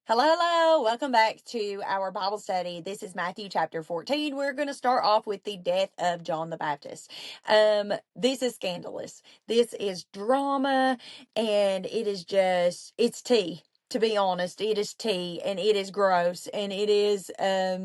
Hello, hello. Welcome back to our Bible study. This is Matthew chapter 14. We're going to start off with the death of John the Baptist. This is scandalous. This is drama, and it's tea. To be honest, it is tea, and it is gross, and it is, I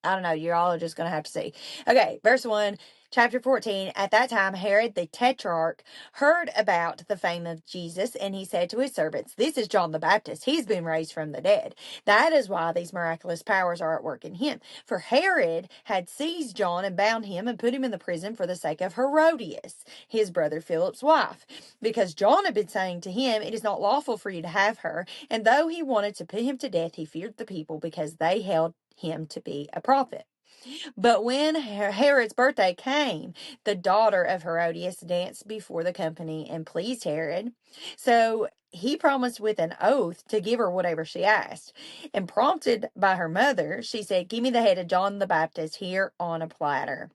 don't know, you're all just going to have to see. Okay, verse 1. Chapter 14, at that time, Herod the Tetrarch heard about the fame of Jesus, and he said to his servants, "This is John the Baptist. He's been raised from the dead. That is why these miraculous powers are at work in him." For Herod had seized John and bound him and put him in the prison for the sake of Herodias, his brother Philip's wife, because John had been saying to him, "It is not lawful for you to have her." And though he wanted to put him to death, he feared the people because they held him to be a prophet. But when Herod's birthday came, the daughter of Herodias danced before the company and pleased Herod. So he promised with an oath to give her whatever she asked. And prompted by her mother, she said, "Give me the head of John the Baptist here on a platter."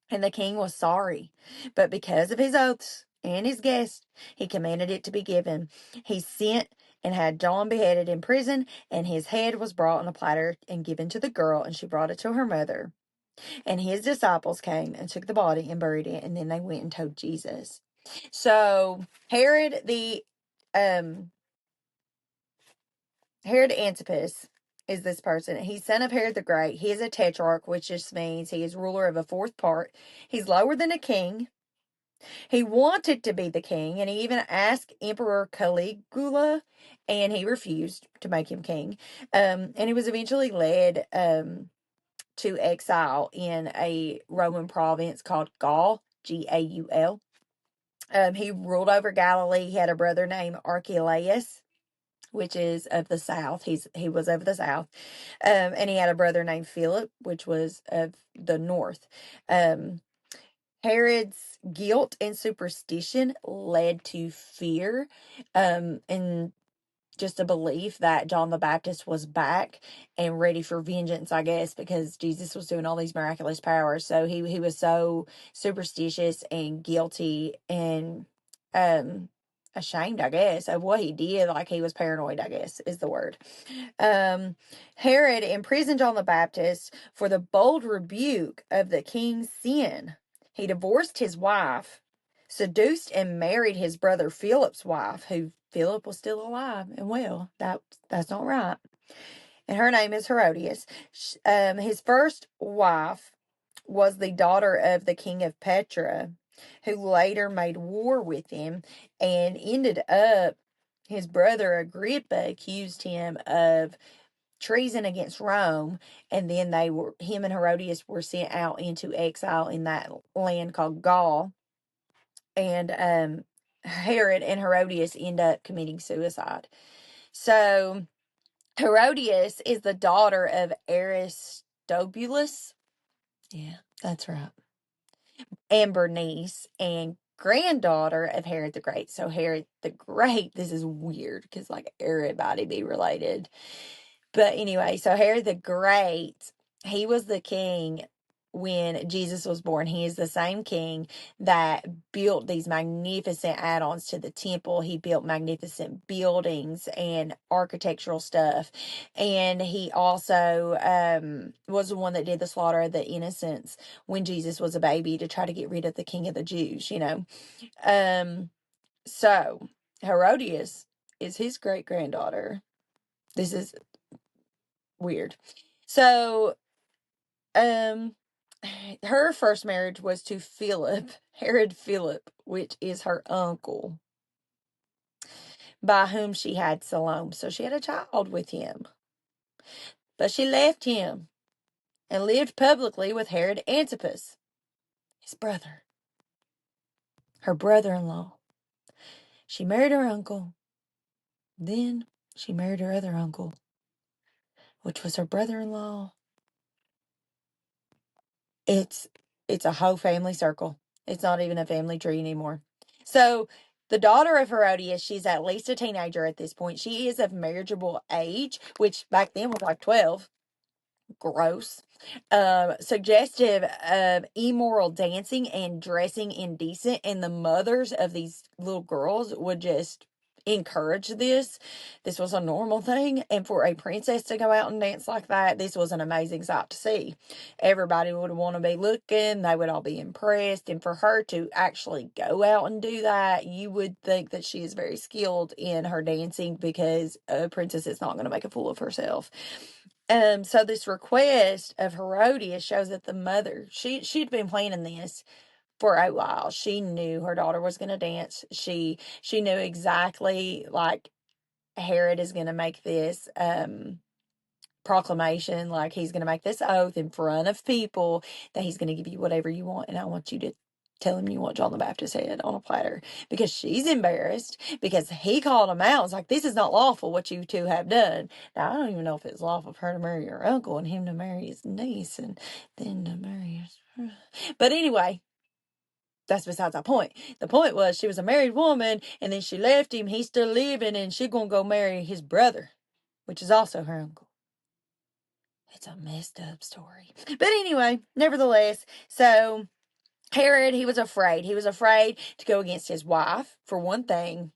And the king was sorry, but because of his oaths and his guests, he commanded it to be given. He sent and had John beheaded in prison, and his head was brought on a platter and given to the girl, and she brought it to her mother. And his disciples came and took the body and buried it, and then they went and told Jesus. So Herod Antipas is this person. He's son of Herod the Great. He is a tetrarch, which just means he is ruler of a fourth part. He's lower than a king. He wanted to be the king, and he even asked Emperor Caligula, and he refused to make him king. And he was eventually led to exile in a Roman province called Gaul, Gaul. He ruled over Galilee. He had a brother named Archelaus, which is of the south. He was of the south. And he had a brother named Philip, which was of the north. Herod's guilt and superstition led to fear, and just a belief that John the Baptist was back and ready for vengeance, I guess, because Jesus was doing all these miraculous powers. So he was so superstitious and guilty and ashamed, I guess, of what he did. Like, he was paranoid, I guess is the word. Herod imprisoned John the Baptist for the bold rebuke of the king's sin. He divorced his wife, seduced and married his brother Philip's wife, who Philip was still alive and well. That's not right. And her name is Herodias. His first wife was the daughter of the king of Petra, who later made war with him and ended up. His brother Agrippa accused him of treason against Rome, and then him and Herodias were sent out into exile in that land called Gaul. And Herod and Herodias end up committing suicide. So Herodias is the daughter of Aristobulus. Yeah, that's right. And Bernice, and granddaughter of Herod the Great. So Herod the Great, this is weird because like everybody be related. But anyway, so Herod the Great, he was the king when Jesus was born. He is the same king that built these magnificent add-ons to the temple. He built magnificent buildings and architectural stuff. And he also was the one that did the slaughter of the innocents when Jesus was a baby to try to get rid of the king of the Jews, you know. So Herodias is his great-granddaughter. This is weird. So, her first marriage was to Philip, Herod Philip, which is her uncle, by whom she had Salome. So she had a child with him. But she left him and lived publicly with Herod Antipas, his brother, her brother-in-law. She married her uncle. Then she married her other uncle, which was her brother-in-law. It's a whole family circle. It's not even a family tree anymore. So the daughter of Herodias, she's at least a teenager at this point. She is of marriageable age, which back then was like 12. Gross. Suggestive of immoral dancing and dressing indecent. And the mothers of these little girls would just encourage this. This was a normal thing. And for a princess to go out and dance like that, this was an amazing sight to see. Everybody would want to be looking. They would all be impressed. And for her to actually go out and do that, you would think that she is very skilled in her dancing, because a princess is not going to make a fool of herself. So this request of Herodias shows that the mother, she'd been planning this for a while. She knew her daughter was going to dance. She knew exactly, like, Herod is going to make this proclamation, like he's going to make this oath in front of people that he's going to give you whatever you want, and I want you to tell him you want John the Baptist head on a platter, because she's embarrassed, because he called him out. It's like, this is not lawful what you two have done. Now, I don't even know if it's lawful for her to marry her uncle and him to marry his niece and then to marry his... But anyway, that's besides the point. The point was, she was a married woman, and then she left him. He's still living, and she gonna go marry his brother, which is also her uncle. It's a messed up story. But anyway, nevertheless, so Herod, he was afraid. He was afraid to go against his wife, for one thing.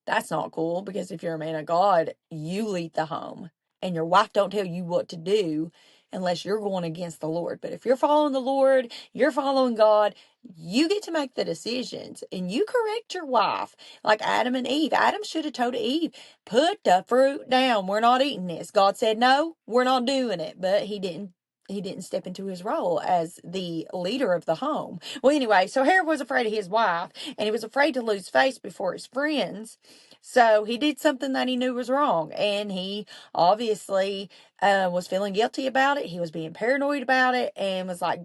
That's not cool, because if you're a man of God, you lead the home, and your wife don't tell you what to do unless you're going against the Lord. But if you're following the Lord, you're following God, you get to make the decisions, and you correct your wife, like Adam and Eve. Adam should have told Eve, put the fruit down. We're not eating this. God said, no, we're not doing it. But he didn't. He didn't step into his role as the leader of the home. Well, anyway, so Herod was afraid of his wife, and he was afraid to lose face before his friends. So he did something that he knew was wrong, and he obviously was feeling guilty about it. He was being paranoid about it, and was like,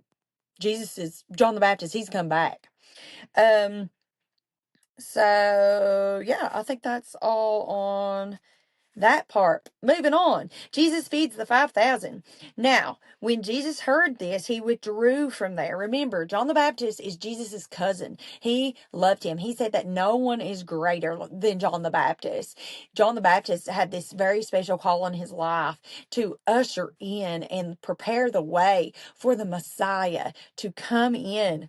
Jesus is John the Baptist. He's come back. So yeah, I think that's all on that part. Moving on. Jesus feeds the 5,000. Now, when Jesus heard this, he withdrew from there. Remember, John the Baptist is Jesus's cousin. He loved him. He said that no one is greater than John the Baptist. John the Baptist had this very special call in his life to usher in and prepare the way for the Messiah to come in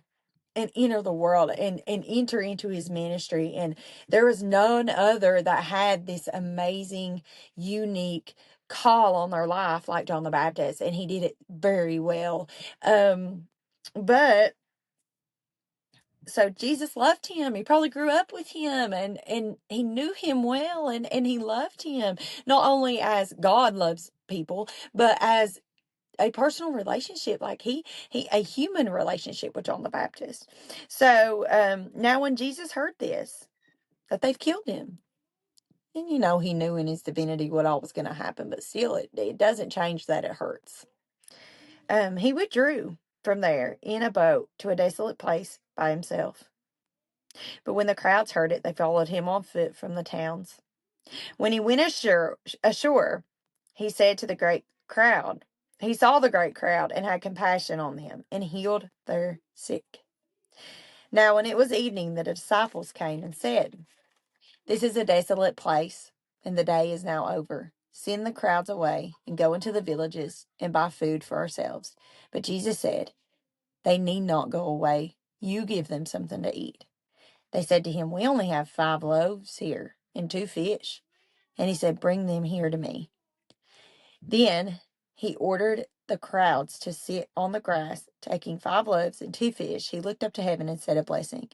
and enter the world, and enter into his ministry. And there was none other that had this amazing, unique call on their life like John the Baptist, and he did it very well. But so Jesus loved him. He probably grew up with him, and he knew him well, and he loved him, not only as God loves people, but as a personal relationship, like a human relationship with John the Baptist. So now when Jesus heard this, that they've killed him, and he knew in his divinity what all was going to happen, but still it doesn't change that it hurts. He withdrew from there in a boat to a desolate place by himself. But when the crowds heard it, they followed him on foot from the towns. When he went ashore, he said to the great crowd, he saw the great crowd and had compassion on them and healed their sick. Now, when it was evening, the disciples came and said, this is a desolate place, and the day is now over. Send the crowds away and go into the villages and buy food for ourselves. But Jesus said, they need not go away. You give them something to eat. They said to him, we only have 5 loaves here and 2 fish. And he said, bring them here to me. Then he ordered the crowds to sit on the grass. Taking 5 loaves and 2 fish, he looked up to heaven and said a blessing.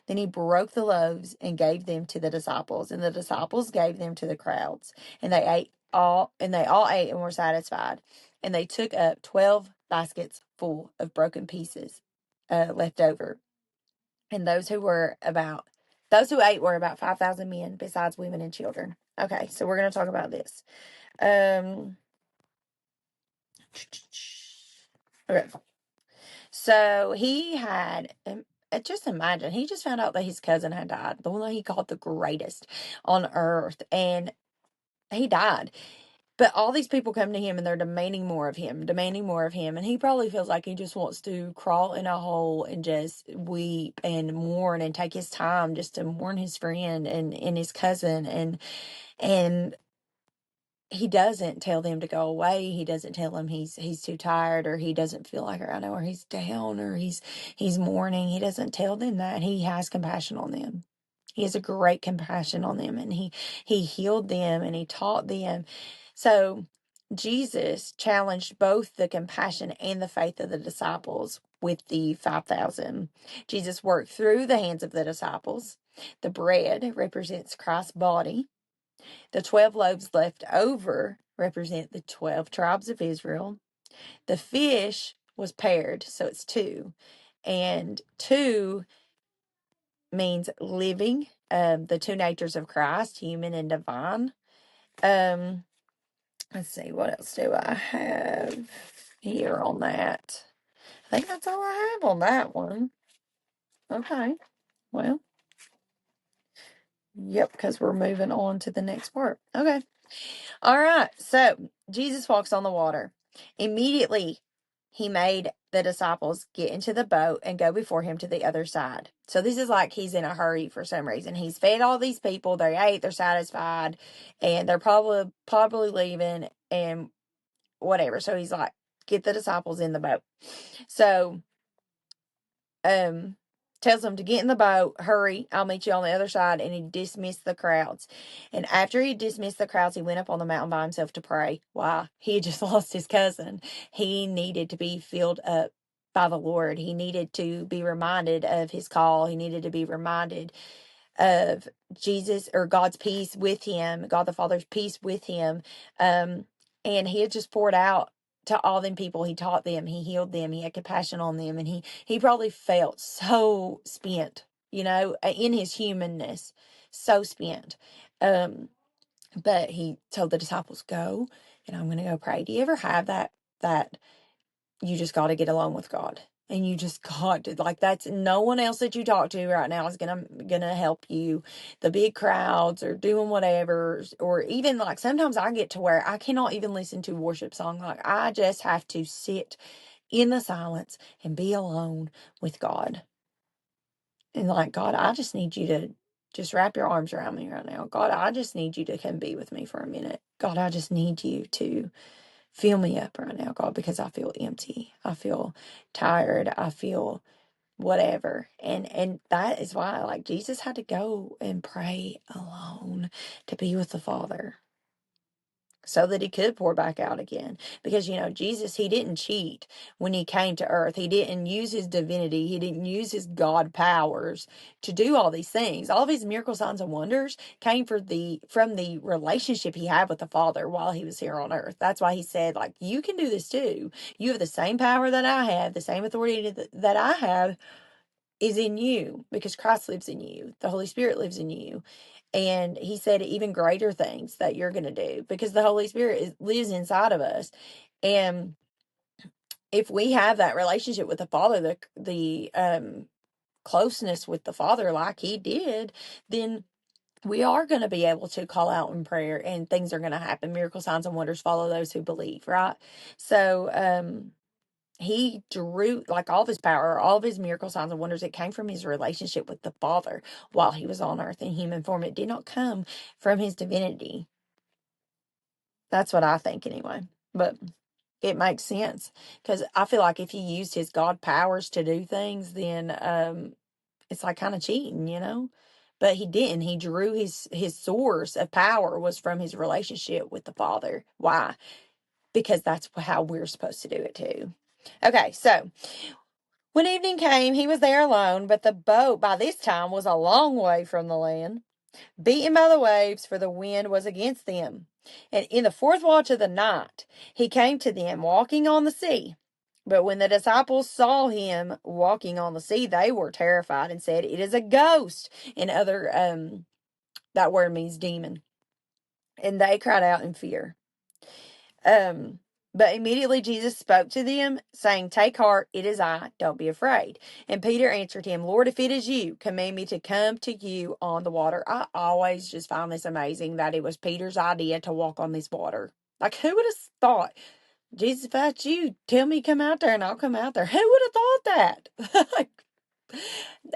Then he broke the loaves and gave them to the disciples, and the disciples gave them to the crowds. And they all ate and were satisfied. And they took up 12 baskets full of broken pieces left over. And those who ate were about 5,000 men, besides women and children. Okay, so we're going to talk about this. Okay. So he had, just imagine, he just found out that his cousin had died, the one that he called the greatest on earth, and he died. But all these people come to him and they're demanding more of him, and he probably feels like he just wants to crawl in a hole and just weep and mourn and take his time just to mourn his friend and his cousin, and he doesn't tell them to go away. He doesn't tell them he's too tired, or he doesn't feel like, I know, or he's down, or he's mourning. He doesn't tell them that. He has compassion on them. He has a great compassion on them, and he healed them and he taught them. So Jesus challenged both the compassion and the faith of the disciples with the 5,000. Jesus worked through the hands of the disciples. The bread represents Christ's body. The 12 loaves left over represent the 12 tribes of Israel. The fish was paired, so it's two. And two means living, the two natures of Christ, human and divine. Let's see, what else do I have here on that? I think that's all I have on that one. Okay, well, yep, because we're moving on to the next part. Okay, all right, so Jesus walks on the water. Immediately, he made the disciples get into the boat and go before him to the other side. So this is like he's in a hurry for some reason. He's fed all these people, they ate, they're satisfied, and they're probably leaving and whatever. So he's like, get the disciples in the boat. So tells them to get in the boat, hurry, I'll meet you on the other side, and he dismissed the crowds. And after he dismissed the crowds, he went up on the mountain by himself to pray. Why? He had just lost his cousin. He needed to be filled up by the Lord. He needed to be reminded of his call. He needed to be reminded of Jesus or God's peace with him, God the Father's peace with him. And he had just poured out to all them people. He taught them, he healed them, he had compassion on them, and he probably felt so spent, in his humanness, so spent. But he told the disciples, go, and I'm going to go pray. Do you ever have that you just got to get along with God? And you just got to, like, that's no one else that you talk to right now is gonna help you. The big crowds or doing whatever, or even like sometimes I get to where I cannot even listen to worship song. Like I just have to sit in the silence and be alone with God. And like, God, I just need you to just wrap your arms around me right now. God, I just need you to come be with me for a minute. God, I just need you to fill me up right now, God, because I feel empty. I feel tired. I feel whatever. And that is why, like, Jesus had to go and pray alone to be with the Father so that he could pour back out again. Because, Jesus, he didn't cheat when he came to earth. He didn't use his divinity. He didn't use his God powers to do all these things. All of his miracle signs and wonders came from the relationship he had with the Father while he was here on earth. That's why he said, like, you can do this too. You have the same power that I have, the same authority that I have is in you because Christ lives in you. The Holy Spirit lives in you. And he said even greater things that you're going to do because the Holy Spirit lives inside of us. And if we have that relationship with the Father, the closeness with the Father like he did, then we are going to be able to call out in prayer and things are going to happen. Miracle signs and wonders follow those who believe, right? So, he drew like all of his power, all of his miracle signs and wonders. It came from his relationship with the Father while he was on earth in human form. It did not come from his divinity. That's what I think anyway. But it makes sense because I feel like if he used his God powers to do things, then it's like kind of cheating. But he didn't. He drew his source of power was from his relationship with the Father. Why? Because that's how we're supposed to do it too. Okay, so when evening came, he was there alone, but the boat by this time was a long way from the land, beaten by the waves, for the wind was against them. And in the fourth watch of the night, he came to them walking on the sea. But when the disciples saw him walking on the sea, they were terrified and said, "It is a ghost." In other, that word means demon. And they cried out in fear. Um, but immediately Jesus spoke to them, saying, "Take heart, it is I, don't be afraid." And Peter answered him, "Lord, if it is you, command me to come to you on the water." I always just find this amazing that it was Peter's idea to walk on this water. Like, who would have thought, Jesus, if that's you, tell me come out there and I'll come out there. Who would have thought that? Like,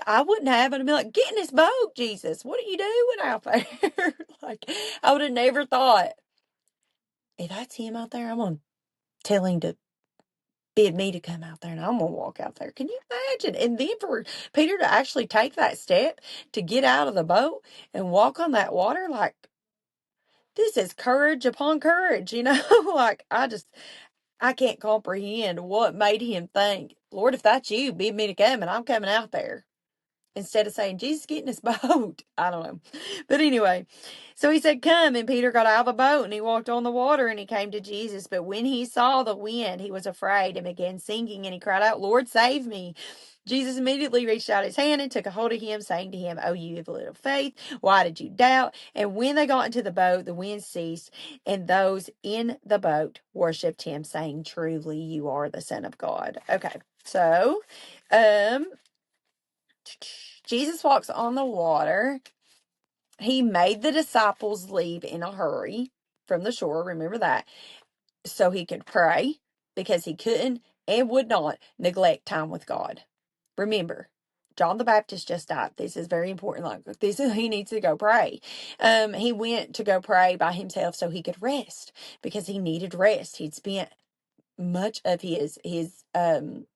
I wouldn't have it and be like, "Get in this boat, Jesus. What are you doing out there?" Like, I would have never thought, if that's him out there, I'm going to tell him to bid me to come out there and I'm going to walk out there. Can you imagine? And then for Peter to actually take that step to get out of the boat and walk on that water, like, this is courage upon courage, like, I can't comprehend what made him think, Lord, if that's you, bid me to come and I'm coming out there. Instead of saying, Jesus, get in his boat. I don't know. But anyway, so he said, come. And Peter got out of the boat and he walked on the water and he came to Jesus. But when he saw the wind, he was afraid and began sinking and he cried out, Lord, save me. Jesus immediately reached out his hand and took a hold of him, saying to him, Oh, you of little faith, why did you doubt? And when they got into the boat, the wind ceased, and those in the boat worshipped him, saying, Truly, you are the Son of God. Okay, so, Jesus walks on the water. He made the disciples leave in a hurry from the shore. Remember that. So he could pray, because he couldn't and would not neglect time with God. Remember, John the Baptist just died. This is very important. Like, he needs to go pray. He went to go pray by himself so he could rest, because he needed rest. He'd spent much of his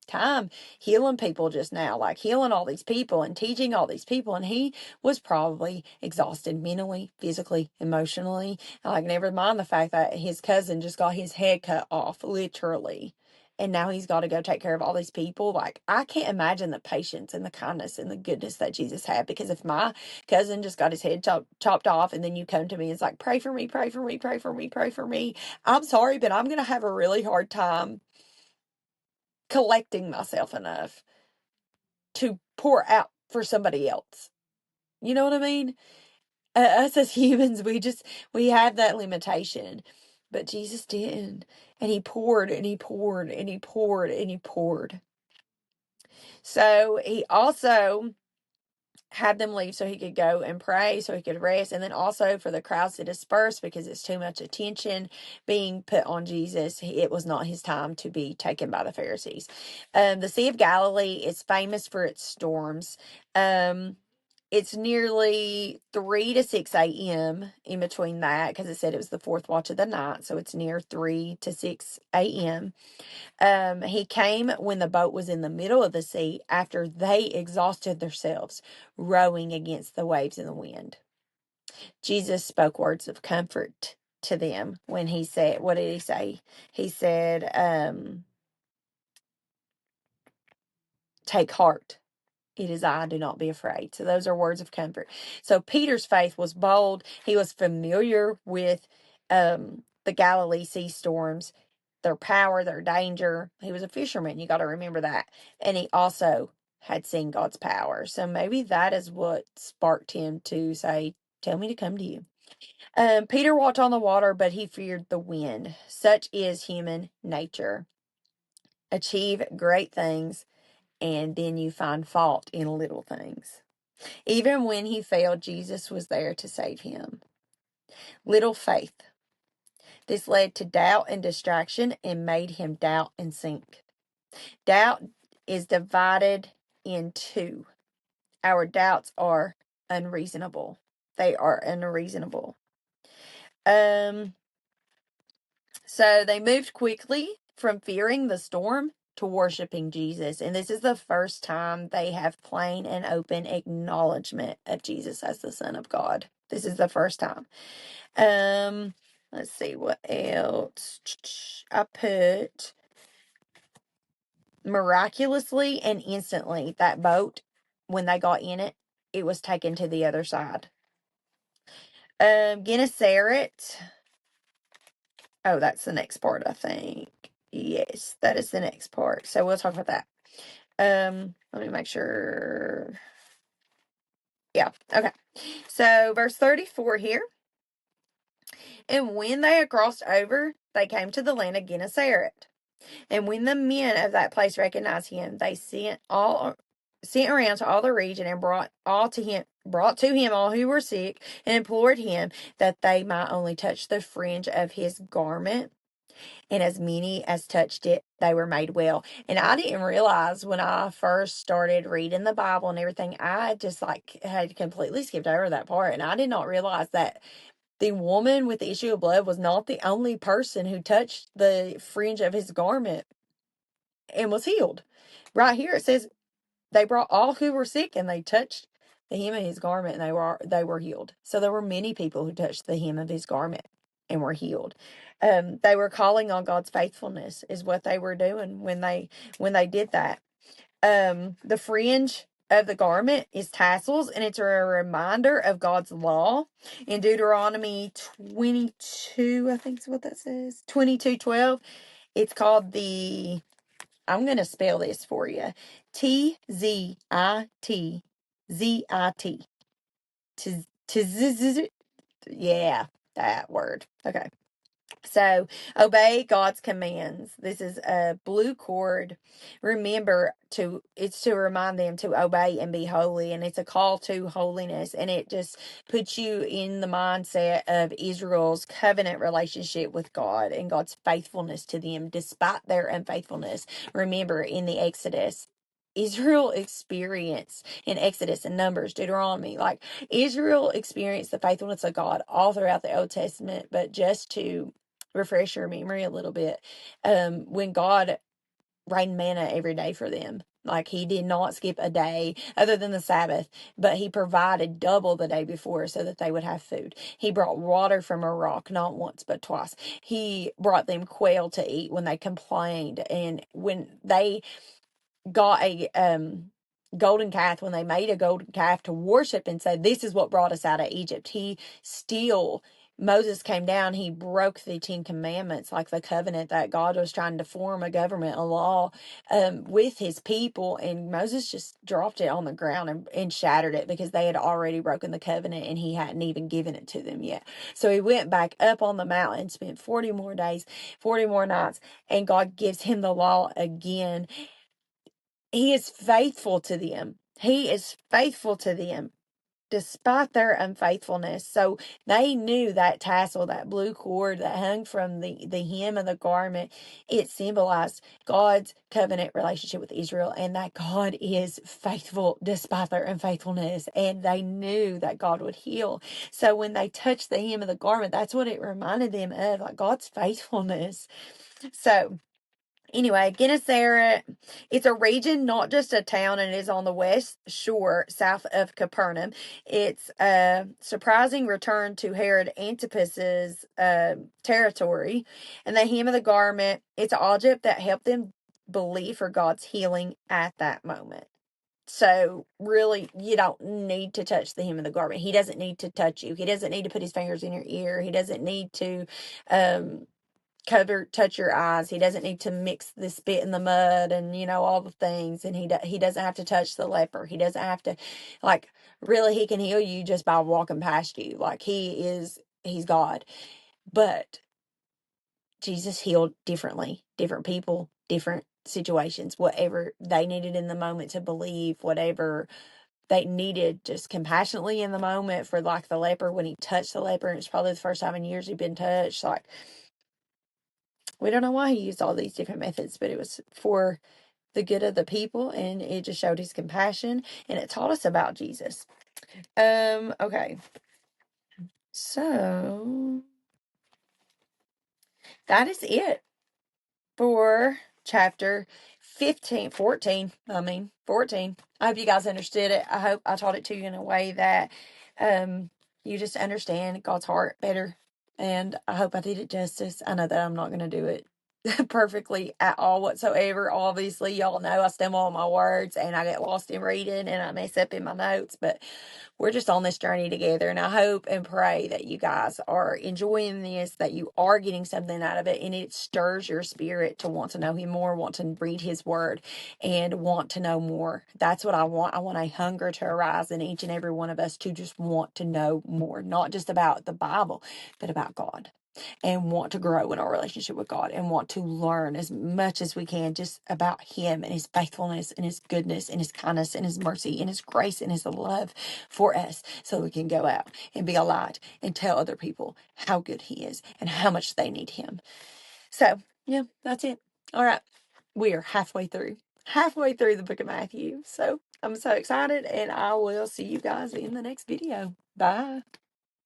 time healing people just now, like healing all these people and teaching all these people, and he was probably exhausted mentally, physically, emotionally. Like, never mind the fact that his cousin just got his head cut off, literally, and now he's got to go take care of all these people. Like, I can't imagine the patience and the kindness and the goodness that Jesus had, because if my cousin just got his head chopped off and then you come to me and it's like, pray for me, pray for me, pray for me, pray for me, I'm sorry, but I'm going to have a really hard time collecting myself enough to pour out for somebody else. You know what I mean? Us as humans, we have that limitation, but Jesus didn't. And he poured and he poured and he poured and he poured. So he also had them leave so he could go and pray, so he could rest, and then also for the crowds to disperse, because it's too much attention being put on Jesus. It was not his time to be taken by the Pharisees. The Sea of Galilee is famous for its storms. It's nearly 3 to 6 a.m. in between that, because it said it was the fourth watch of the night, so it's near 3 to 6 a.m. He came when the boat was in the middle of the sea, after they exhausted themselves rowing against the waves and the wind. Jesus spoke words of comfort to them when he said, what did he say? He said, take heart. It is I, do not be afraid. So those are words of comfort. So Peter's faith was bold. He was familiar with the Galilee sea storms, their power, their danger. He was a fisherman. You got to remember that. And he also had seen God's power. So maybe that is what sparked him to say, tell me to come to you. Peter walked on the water, but he feared the wind. Such is human nature. Achieve great things, and then you find fault in little things. Even when he failed, Jesus was there to save him. Little faith. This led to doubt and distraction and made him doubt and sink. Doubt is divided in two. Our doubts are unreasonable. They are unreasonable. So they moved quickly from fearing the storm to worshiping Jesus. And this is the first time they have plain and open acknowledgement of Jesus as the Son of God. This is the first time. Let's see what else. I put miraculously and instantly, that boat, when they got in it, it was taken to the other side. Gennesaret. Oh, that's the next part, I think. Yes, that is the next part. So we'll talk about that. Let me make sure. Yeah, okay. So verse 34 here. And when they had crossed over, they came to the land of Gennesaret. And when the men of that place recognized him, they sent around to all the region and brought to him all who were sick, and implored him that they might only touch the fringe of his garment. And as many as touched it, they were made well. And I didn't realize when I first started reading the Bible and everything, I just had completely skipped over that part. And I did not realize that the woman with the issue of blood was not the only person who touched the fringe of his garment. and was healed. Right here it says they brought all who were sick and they touched the hem of his garment and they were healed. So there were many people who touched the hem of his garment and were healed. They were calling on God's faithfulness is what they were doing when they did that. The fringe of the garment is tassels, and it's a reminder of God's law. In Deuteronomy 22, I think is what that says, 22:12, it's called I'm going to spell this for you, T-Z-I-T-Z-I-T. Yeah, that word. Okay. So obey God's commands. This is a blue cord. Remember it's to remind them to obey and be holy. And it's a call to holiness. And it just puts you in the mindset of Israel's covenant relationship with God and God's faithfulness to them despite their unfaithfulness. Remember in the Exodus, Israel experienced in Exodus and Numbers, Deuteronomy, like Israel experienced the faithfulness of God all throughout the Old Testament, but just to refresh your memory a little bit, when God rained manna every day for them, like he did not skip a day other than the Sabbath, but he provided double the day before so that they would have food. He brought water from a rock, not once, but twice. He brought them quail to eat when they complained. And when they got a golden calf, when they made a golden calf to worship and say, this is what brought us out of Egypt, Moses came down, he broke the 10 commandments, like the covenant that God was trying to form a government, a law, with his people. And Moses just dropped it on the ground and shattered it because they had already broken the covenant and he hadn't even given it to them yet. So he went back up on the mountain, spent 40 more days, 40 more nights, and God gives him the law again. He is faithful to them. He is faithful to them despite their unfaithfulness. So they knew that tassel, that blue cord that hung from the hem of the garment, it symbolized God's covenant relationship with Israel and that God is faithful despite their unfaithfulness. And they knew that God would heal. So when they touched the hem of the garment, that's what it reminded them of, like God's faithfulness. So anyway, Gennesaret, it's a region, not just a town, and it is on the west shore, south of Capernaum. It's a surprising return to Herod Antipas's territory. And the hem of the garment, it's an object that helped them believe for God's healing at that moment. So really, you don't need to touch the hem of the garment. He doesn't need to touch you. He doesn't need to put his fingers in your ear. He doesn't need to touch your eyes. He doesn't need to mix the spit in the mud and all the things. And he doesn't have to touch the leper. He doesn't have to, like, really, he can heal you just by walking past you. Like, he's God. But Jesus healed differently, different people, different situations, whatever they needed in the moment to believe, whatever they needed just compassionately in the moment. For like the leper, when he touched the leper, and it's probably the first time in years he'd been touched, like, we don't know why he used all these different methods, but it was for the good of the people, and it just showed his compassion, and it taught us about Jesus. Okay. So that is it for chapter 14. I hope you guys understood it. I hope I taught it to you in a way that you just understand God's heart better. And I hope I did it justice. I know that I'm not going to do it perfectly at all whatsoever. Obviously, y'all know I stumble on my words and I get lost in reading and I mess up in my notes, but we're just on this journey together. And I hope and pray that you guys are enjoying this, that you are getting something out of it, and it stirs your spirit to want to know him more, want to read his word, and want to know more. That's what I want. I want a hunger to arise in each and every one of us to just want to know more, not just about the Bible, but about God, and want to grow in our relationship with God and want to learn as much as we can just about him and his faithfulness and his goodness and his kindness and his mercy and his grace and his love for us, so we can go out and be a light and tell other people how good he is and how much they need him. So, yeah, that's it. All right. We are halfway through the book of Matthew. So I'm so excited, and I will see you guys in the next video. Bye.